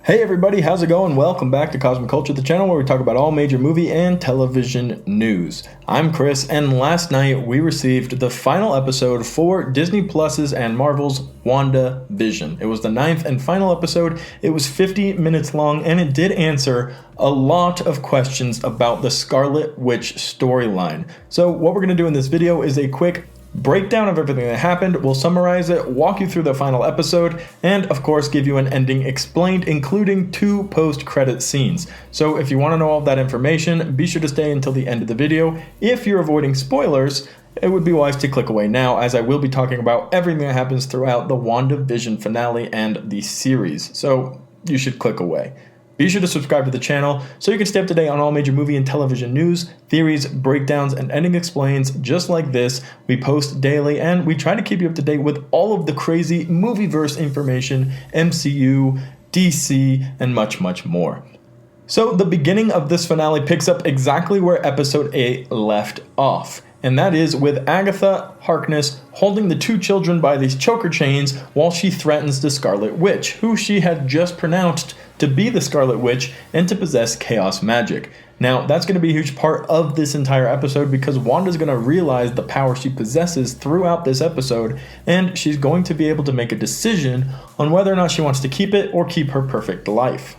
Hey everybody, how's it going? Welcome back to Cosmic Culture, the channel where we talk about all major movie and television news. I'm Chris, and last night we received the final episode for Disney Plus's and Marvel's Wandavision. It was the 9th and final episode. It was 50 minutes long, and it did answer a lot of questions about the Scarlet Witch storyline. So what we're going to do in this video is a quick breakdown of everything that happened. We'll summarize it, walk you through the final episode, and of course give you an ending explained, including 2 post-credit scenes. So if you want to know all of that information, be sure to stay until the end of the video. If you're avoiding spoilers, it would be wise to click away now, as I will be talking about everything that happens throughout the WandaVision finale and the series. So you should click away. Be sure to subscribe to the channel so you can stay up to date on all major movie and television news, theories, breakdowns, and ending explains just like this. We post daily, and we try to keep you up to date with all of the crazy movieverse information, MCU, DC, and much, much more. So the beginning of this finale picks up exactly where episode 8 left off. And that is with Agatha Harkness holding the 2 children by these choker chains while she threatens the Scarlet Witch, who she had just pronounced to be the Scarlet Witch and to possess chaos magic. Now, that's going to be a huge part of this entire episode because Wanda's going to realize the power she possesses throughout this episode, and she's going to be able to make a decision on whether or not she wants to keep it or keep her perfect life.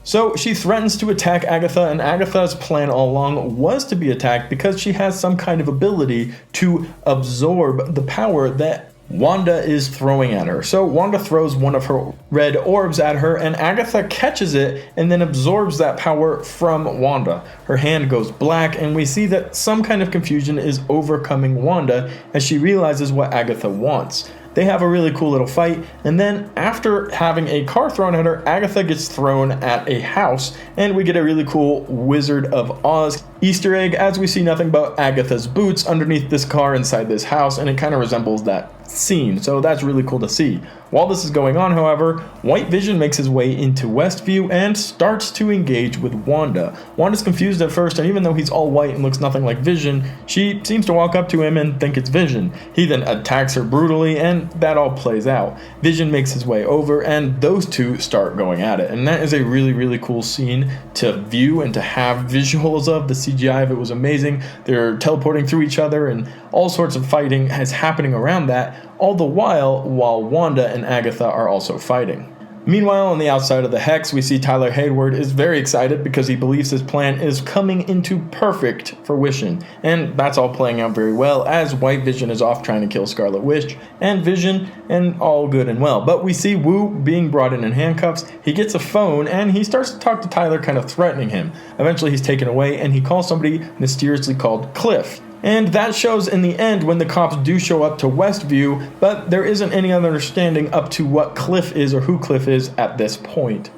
So she threatens to attack Agatha, and Agatha's plan all along was to be attacked because she has some kind of ability to absorb the power that Wanda is throwing at her. So Wanda throws one of her red orbs at her, and Agatha catches it and then absorbs that power from Wanda. Her hand goes black, and we see that some kind of confusion is overcoming Wanda as she realizes what Agatha wants. They have a really cool little fight, and then after having a car thrown at her, Agatha gets thrown at a house, and we get a really cool Wizard of Oz Easter egg as we see nothing but Agatha's boots underneath this car inside this house, and it kind of resembles that scene, so that's really cool to see. While this is going on, however, White Vision makes his way into Westview and starts to engage with Wanda. Wanda's confused at first, and even though he's all white and looks nothing like Vision, she seems to walk up to him and think it's Vision. He then attacks her brutally, and that all plays out. Vision makes his way over, and those two start going at it, and that is a really, really cool scene to view and to have visuals of. The CGI of it was amazing. They're teleporting through each other, and all sorts of fighting is happening around that, all the while Wanda and Agatha are also fighting. Meanwhile, on the outside of the Hex, we see Tyler Hayward is very excited because he believes his plan is coming into perfect fruition, and that's all playing out very well as White Vision is off trying to kill Scarlet Witch and Vision, and all good and well. But we see Wu being brought in handcuffs. He gets a phone and he starts to talk to Tyler, kind of threatening him. Eventually he's taken away, and he calls somebody mysteriously called Cliff. And that shows in the end when the cops do show up to Westview, but there isn't any other understanding up to what Cliff is or who Cliff is at this point.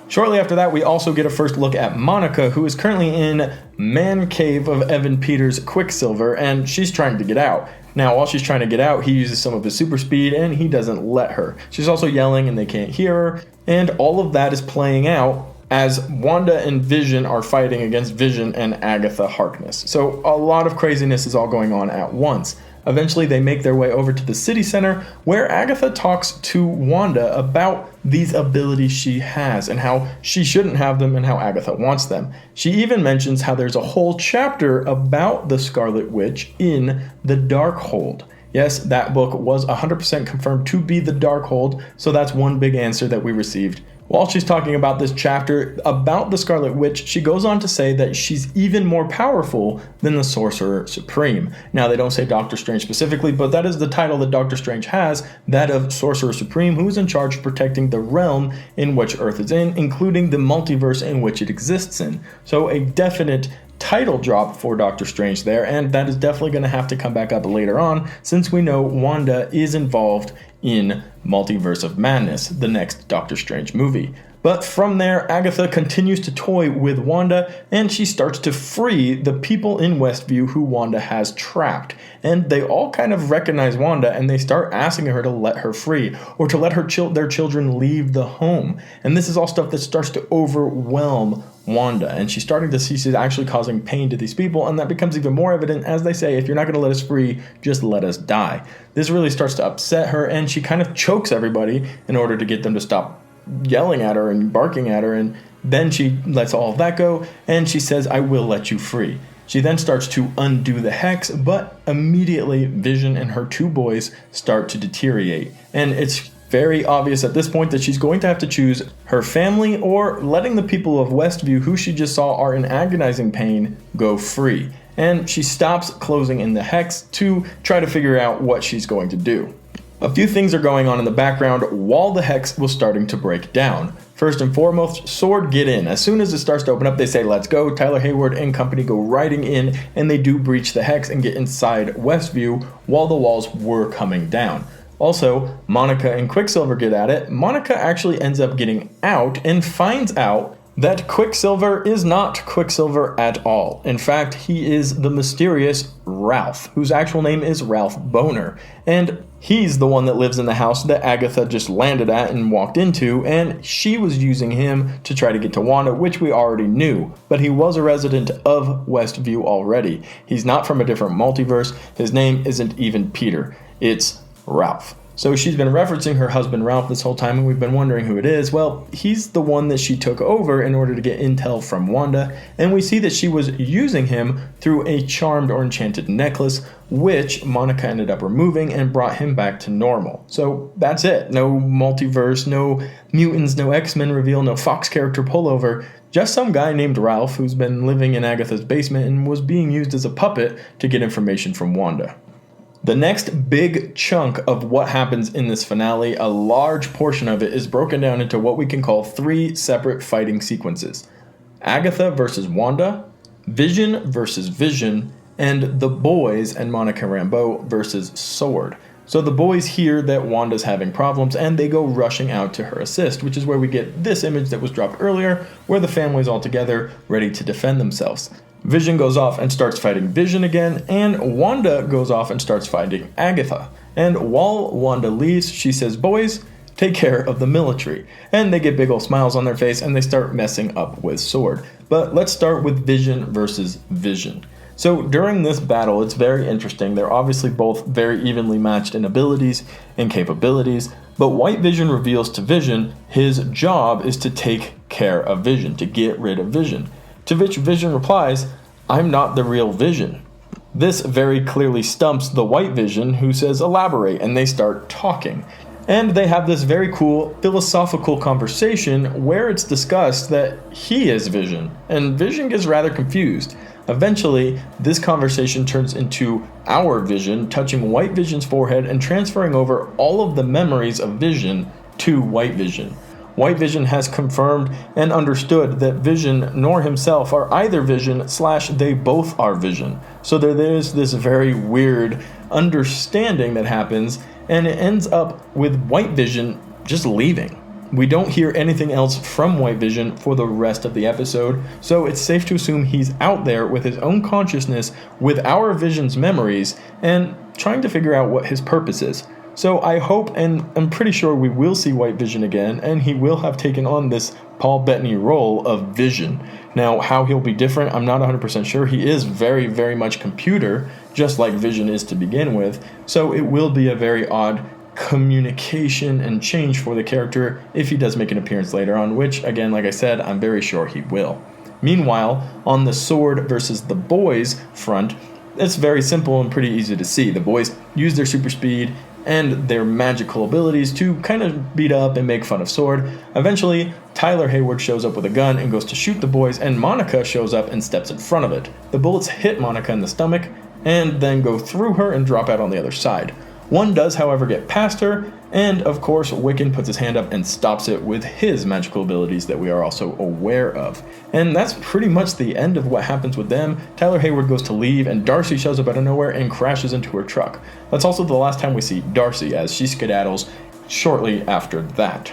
Shortly after that, we also get a first look at Monica, who is currently in Man Cave of Evan Peters' Quicksilver, and she's trying to get out. Now, while she's trying to get out, he uses some of his super speed, and he doesn't let her. She's also yelling, and they can't hear her, and all of that is playing out as Wanda and Vision are fighting against Vision and Agatha Harkness. So a lot of craziness is all going on at once. Eventually they make their way over to the city center, where Agatha talks to Wanda about these abilities she has and how she shouldn't have them and how Agatha wants them. She even mentions how there's a whole chapter about the Scarlet Witch in the Darkhold. Yes, that book was 100% confirmed to be the Darkhold, so that's one big answer that we received. While she's talking about this chapter about the Scarlet Witch, she goes on to say that she's even more powerful than the Sorcerer Supreme. Now, they don't say Doctor Strange specifically, but that is the title that Doctor Strange has, that of Sorcerer Supreme, who is in charge of protecting the realm in which Earth is in, including the multiverse in which it exists in. So a definite title drop for Doctor Strange there, and that is definitely going to have to come back up later on, since we know Wanda is involved in Multiverse of Madness, the next Doctor Strange movie. But from there, Agatha continues to toy with Wanda, and she starts to free the people in Westview who Wanda has trapped. And they all kind of recognize Wanda, and they start asking her to let her free, or to let their children leave the home. And this is all stuff that starts to overwhelm Wanda, and she's starting to see she's actually causing pain to these people, and that becomes even more evident as they say, if you're not going to let us free, just let us die. This really starts to upset her, and she kind of chokes everybody in order to get them to stop yelling at her and barking at her, and then she lets all of that go, and she says, "I will let you free." She then starts to undo the hex, but immediately Vision and her 2 boys start to deteriorate. And it's very obvious at this point that she's going to have to choose her family or letting the people of Westview, who she just saw are in agonizing pain, go free. And she stops closing in the hex to try to figure out what she's going to do. A few things are going on in the background while the hex was starting to break down. First and foremost, S.W.O.R.D. get in. As soon as it starts to open up, they say, "Let's go." Tyler Hayward and company go riding in, and they do breach the hex and get inside Westview while the walls were coming down. Also, Monica and Quicksilver get at it. Monica actually ends up getting out and finds out that Quicksilver is not Quicksilver at all. In fact, he is the mysterious Ralph, whose actual name is Ralph Boner. And he's the one that lives in the house that Agatha just landed at and walked into, and she was using him to try to get to Wanda, which we already knew. But he was a resident of Westview already. He's not from a different multiverse. His name isn't even Peter. It's Ralph. So she's been referencing her husband Ralph this whole time, and we've been wondering who it is. Well, he's the one that she took over in order to get intel from Wanda, and we see that she was using him through a charmed or enchanted necklace, which Monica ended up removing and brought him back to normal. So that's it. No multiverse, no mutants, no X-Men reveal, no Fox character pullover. Just some guy named Ralph who's been living in Agatha's basement and was being used as a puppet to get information from Wanda. The next big chunk of what happens in this finale, a large portion of it, is broken down into what we can call 3 separate fighting sequences. Agatha versus Wanda, Vision versus Vision, and the boys and Monica Rambeau versus S.W.O.R.D. So the boys hear that Wanda's having problems and they go rushing out to her assist, which is where we get this image that was dropped earlier, where the family's all together ready to defend themselves. Vision goes off and starts fighting Vision again, and Wanda goes off and starts fighting Agatha. And while Wanda leaves, she says, "Boys, take care of the military." And they get big ol' smiles on their face and they start messing up with S.W.O.R.D. But let's start with Vision versus Vision. So during this battle, it's very interesting. They're obviously both very evenly matched in abilities and capabilities, but White Vision reveals to Vision his job is to take care of Vision, to get rid of Vision. To which Vision replies, "I'm not the real Vision." This very clearly stumps the White Vision, who says, "Elaborate," and they start talking. And they have this very cool philosophical conversation where it's discussed that he is Vision, and Vision gets rather confused. Eventually, this conversation turns into our Vision touching White Vision's forehead and transferring over all of the memories of Vision to White Vision. White Vision has confirmed and understood that Vision nor himself are either Vision / they both are Vision. So there's this very weird understanding that happens, and it ends up with White Vision just leaving. We don't hear anything else from White Vision for the rest of the episode, so it's safe to assume he's out there with his own consciousness, with our Vision's memories, and trying to figure out what his purpose is. So I hope, and I'm pretty sure we will see White Vision again, and he will have taken on this Paul Bettany role of Vision. Now, how he'll be different, I'm not 100% sure. He is very, very much computer, just like Vision is to begin with, so it will be a very odd communication and change for the character if he does make an appearance later on, which, again, like I said, I'm very sure he will. Meanwhile, on the S.W.O.R.D. versus the boys front, it's very simple and pretty easy to see. The boys use their super speed and their magical abilities to kind of beat up and make fun of S.W.O.R.D. Eventually, Tyler Hayward shows up with a gun and goes to shoot the boys, and Monica shows up and steps in front of it. The bullets hit Monica in the stomach and then go through her and drop out on the other side. One does, however, get past her, and of course, Wiccan puts his hand up and stops it with his magical abilities that we are also aware of. And that's pretty much the end of what happens with them. Tyler Hayward goes to leave, and Darcy shows up out of nowhere and crashes into her truck. That's also the last time we see Darcy, as she skedaddles shortly after that.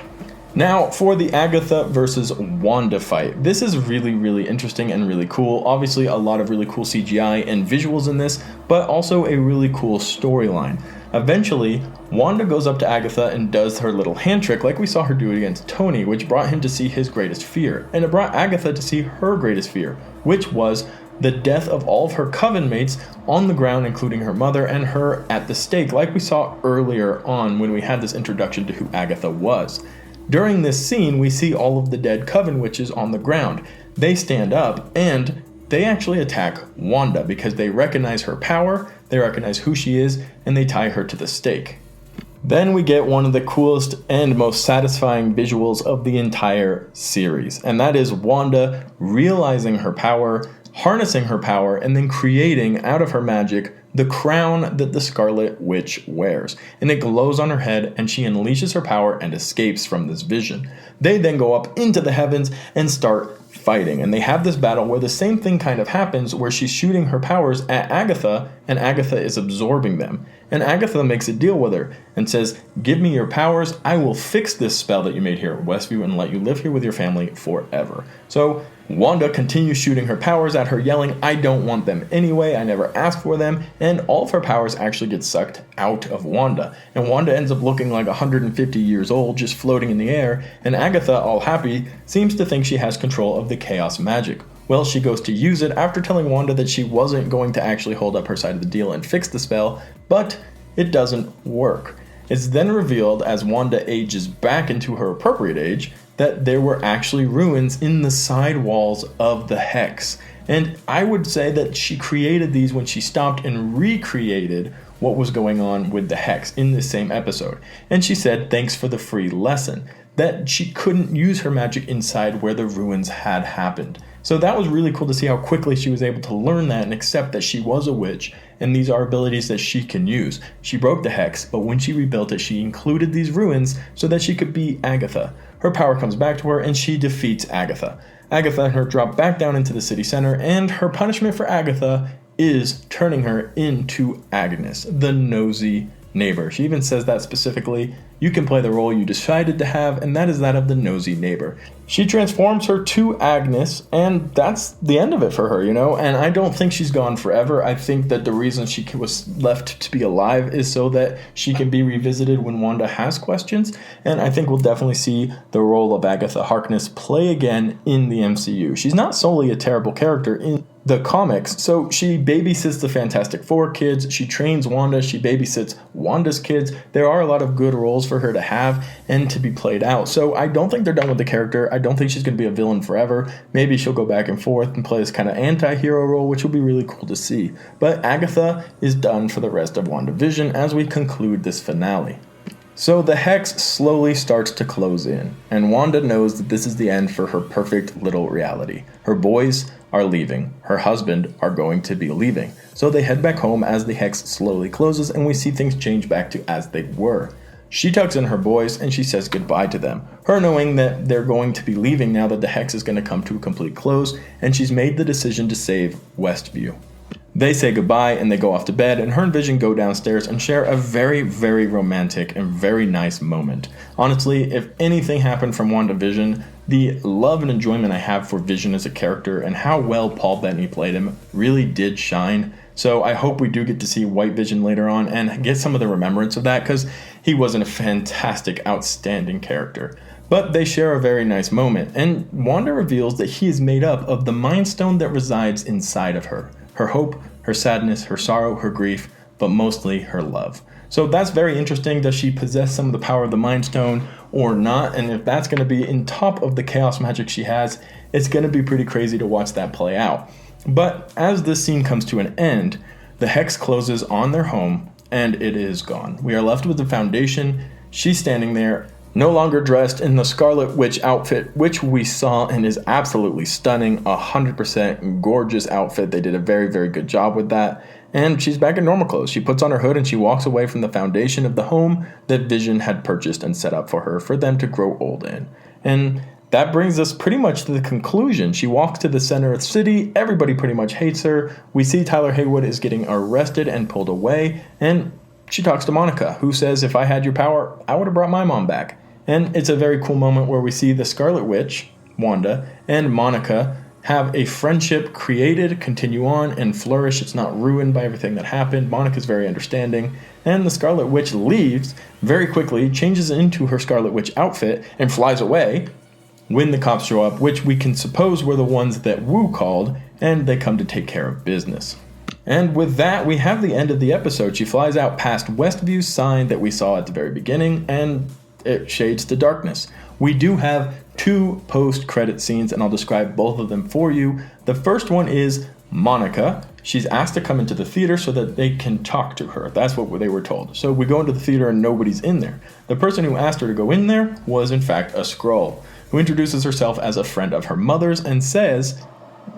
Now, for the Agatha versus Wanda fight. This is really, really interesting and really cool. Obviously, a lot of really cool CGI and visuals in this, but also a really cool storyline. Eventually, Wanda goes up to Agatha and does her little hand trick like we saw her do it against Tony, which brought him to see his greatest fear. And it brought Agatha to see her greatest fear, which was the death of all of her coven mates on the ground, including her mother and her at the stake, like we saw earlier on when we had this introduction to who Agatha was. During this scene, we see all of the dead Coven witches on the ground. They stand up and they actually attack Wanda because they recognize her power, they recognize who she is, and they tie her to the stake. Then we get one of the coolest and most satisfying visuals of the entire series, and that is Wanda realizing her power, harnessing her power, and then creating out of her magic the crown that the Scarlet Witch wears. And it glows on her head, and she unleashes her power and escapes from this vision. They then go up into the heavens and start fighting, and they have this battle where the same thing kind of happens, where she's shooting her powers at Agatha, and Agatha is absorbing them. And Agatha makes a deal with her and says, "Give me your powers, I will fix this spell that you made here at Westview and let you live here with your family forever." So Wanda continues shooting her powers at her, yelling, "I don't want them anyway, I never asked for them," and all of her powers actually get sucked out of Wanda. And Wanda ends up looking like 150 years old, just floating in the air, and Agatha, all happy, seems to think she has control of the chaos magic. Well, she goes to use it after telling Wanda that she wasn't going to actually hold up her side of the deal and fix the spell, but it doesn't work. It's then revealed as Wanda ages back into her appropriate age that there were actually ruins in the side walls of the Hex. And I would say that she created these when she stopped and recreated what was going on with the Hex in this same episode. And she said, thanks for the free lesson, that she couldn't use her magic inside where the ruins had happened. So that was really cool to see how quickly she was able to learn that and accept that she was a witch, and these are abilities that she can use. She broke the Hex, but when she rebuilt it, she included these ruins so that she could be Agatha. Her power comes back to her, and she defeats Agatha. Agatha and her drop back down into the city center, and her punishment for Agatha is turning her into Agnes, the nosy neighbor. She even says that specifically. You can play the role you decided to have, and that is that of the nosy neighbor. She transforms her to Agnes, and that's the end of it for her, you know? And I don't think she's gone forever. I think that the reason she was left to be alive is so that she can be revisited when Wanda has questions, and I think we'll definitely see the role of Agatha Harkness play again in the MCU. She's not solely a terrible character in the comics, so she babysits the Fantastic Four kids, she trains Wanda, she babysits Wanda's kids. There are a lot of good roles for her to have and to be played out. So I don't think they're done with the character. I don't think she's going to be a villain forever. Maybe she'll go back and forth and play this kind of anti-hero role, which will be really cool to see. But Agatha is done for the rest of Wandavision as we conclude this finale. So the Hex slowly starts to close in, and Wanda knows that this is the end for her perfect little reality. Her boys are leaving. Her husband are going to be leaving. So they head back home as the Hex slowly closes, and we see things change back to as they were. She tucks in her boys and she says goodbye to them, her knowing that they're going to be leaving now that the Hex is going to come to a complete close, and she's made the decision to save Westview. They say goodbye and they go off to bed, and her and Vision go downstairs and share a very, very romantic and very nice moment. Honestly, if anything happened from WandaVision, the love and enjoyment I have for Vision as a character and how well Paul Bettany played him really did shine. So I hope we do get to see White Vision later on and get some of the remembrance of that, because he was a fantastic, outstanding character. But they share a very nice moment, and Wanda reveals that he is made up of the Mind Stone that resides inside of her. Her hope, her sadness, her sorrow, her grief, but mostly her love. So that's very interesting. Does she possess some of the power of the Mind Stone or not? And if that's going to be in top of the chaos magic she has, it's going to be pretty crazy to watch that play out. But as this scene comes to an end, the Hex closes on their home and it is gone. We are left with the Foundation. She's standing there, no longer dressed in the Scarlet Witch outfit, which we saw and is absolutely stunning, 100% gorgeous outfit. They did a very, very good job with that. And she's back in normal clothes. She puts on her hood and she walks away from the foundation of the home that Vision had purchased and set up for her for them to grow old in. And that brings us pretty much to the conclusion. She walks to the center of the city. Everybody pretty much hates her. We see Tyler Haywood is getting arrested and pulled away. And she talks to Monica, who says, if I had your power, I would have brought my mom back. And it's a very cool moment where we see the Scarlet Witch, Wanda, and Monica have a friendship created, continue on, and flourish. It's not ruined by everything that happened. Monica's very understanding. And the Scarlet Witch leaves very quickly, changes into her Scarlet Witch outfit, and flies away when the cops show up, which we can suppose were the ones that Wu called, and they come to take care of business. And with that, we have the end of the episode. She flies out past Westview's sign that we saw at the very beginning, and it shades to darkness. we do have 2 post-credit scenes, and I'll describe both of them for you. The first one is Monica. She's asked to come into the theater so that they can talk to her. That's what they were told. So we go into the theater and nobody's in there. The person who asked her to go in there was in fact a Skrull, who introduces herself as a friend of her mother's and says,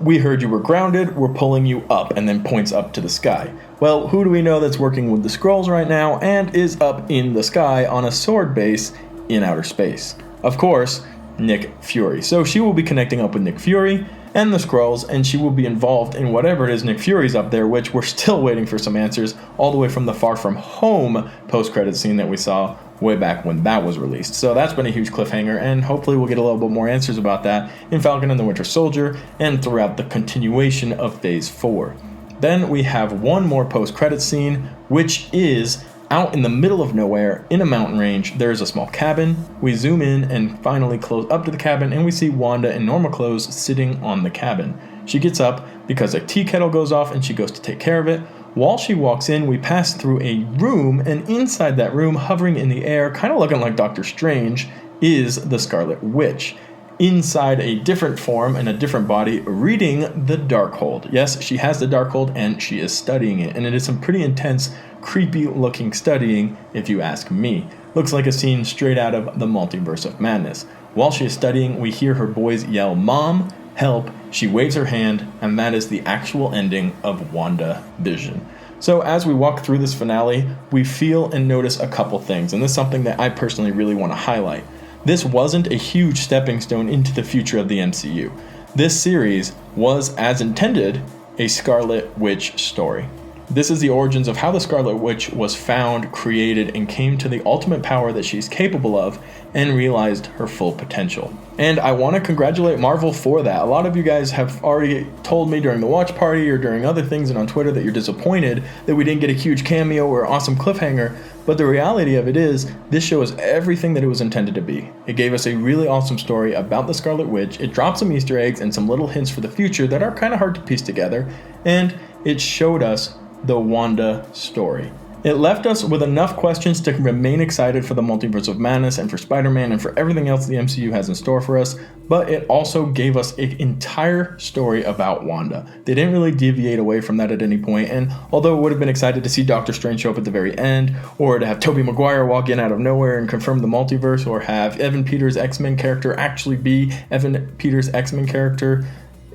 "We heard you were grounded, we're pulling you up," and then points up to the sky. Well, who do we know that's working with the Skrulls right now and is up in the sky on a sword base in outer space? Of course, Nick Fury. So she will be connecting up with Nick Fury and the Skrulls, and she will be involved in whatever it is Nick Fury's up there, which we're still waiting for some answers, all the way from the Far From Home post-credit scene that we saw way back when that was released. So that's been a huge cliffhanger, and hopefully we'll get a little bit more answers about that in Falcon and the Winter Soldier and throughout the continuation of Phase 4. Then we have one more post-credit scene, which is out in the middle of nowhere, in a mountain range. There is a small cabin. We zoom in and finally close up to the cabin, and we see Wanda in normal clothes sitting on the cabin. She gets up because a tea kettle goes off and she goes to take care of it. While she walks in, we pass through a room, and inside that room, hovering in the air, kind of looking like Doctor Strange, is the Scarlet Witch. Inside a different form and a different body, reading the Darkhold. Yes, she has the Darkhold and she is studying it, and it is some pretty intense, creepy looking studying, if you ask me. Looks like a scene straight out of the Multiverse of Madness. While she is studying, we hear her boys yell, "Mom, help." She waves her hand, and that is the actual ending of WandaVision. So as we walk through this finale, we feel and notice a couple things, and this is something that I personally really want to highlight. This wasn't a huge stepping stone into the future of the MCU. This series was, as intended, a Scarlet Witch story. This is the origins of how the Scarlet Witch was found, created, and came to the ultimate power that she's capable of and realized her full potential. And I want to congratulate Marvel for that. A lot of you guys have already told me during the watch party or during other things and on Twitter that you're disappointed that we didn't get a huge cameo or awesome cliffhanger. But the reality of it is, this show is everything that it was intended to be. It gave us a really awesome story about the Scarlet Witch. It dropped some Easter eggs and some little hints for the future that are kind of hard to piece together. And it showed us the Wanda story. It left us with enough questions to remain excited for the Multiverse of Madness and for Spider-Man and for everything else the MCU has in store for us, but it also gave us an entire story about Wanda. They didn't really deviate away from that at any point, and although it would have been excited to see Doctor Strange show up at the very end, or to have Tobey Maguire walk in out of nowhere and confirm the multiverse, or have Evan Peters' X-Men character actually be Evan Peters' X-Men character,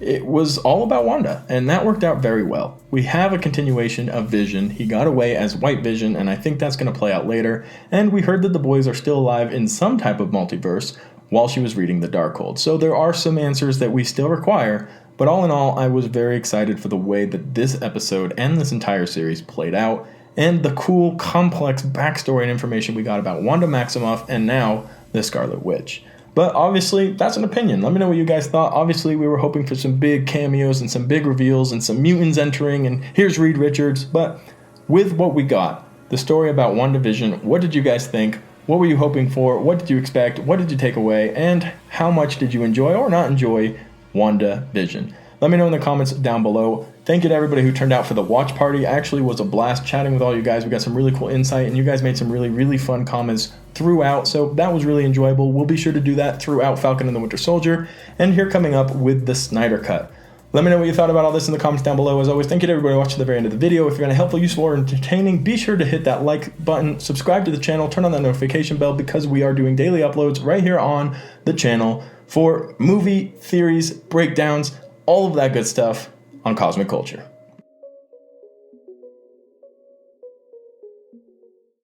it was all about Wanda, and that worked out very well. We have a continuation of Vision. He got away as White Vision, and I think that's going to play out later. And we heard that the boys are still alive in some type of multiverse while she was reading the Darkhold. So there are some answers that we still require, but all in all, I was very excited for the way that this episode and this entire series played out, and the cool, complex backstory and information we got about Wanda Maximoff and now the Scarlet Witch. But obviously, that's an opinion. Let me know what you guys thought. Obviously, we were hoping for some big cameos and some big reveals and some mutants entering, and here's Reed Richards. But with what we got, the story about WandaVision, what did you guys think? What were you hoping for? What did you expect? What did you take away? And how much did you enjoy or not enjoy WandaVision? Let me know in the comments down below. Thank you to everybody who turned out for the watch party. Actually, was a blast chatting with all you guys. We got some really cool insight, and you guys made some really, really fun comments throughout, so that was really enjoyable. We'll be sure to do that throughout Falcon and the Winter Soldier, and here coming up with the Snyder Cut. Let me know what you thought about all this in the comments down below. As always, thank you to everybody watching the very end of the video. If you're going to helpful, useful, or entertaining, be sure to hit that like button, subscribe to the channel, turn on that notification bell, because we are doing daily uploads right here on the channel for movie theories, breakdowns, all of that good stuff on Cosmic Culture.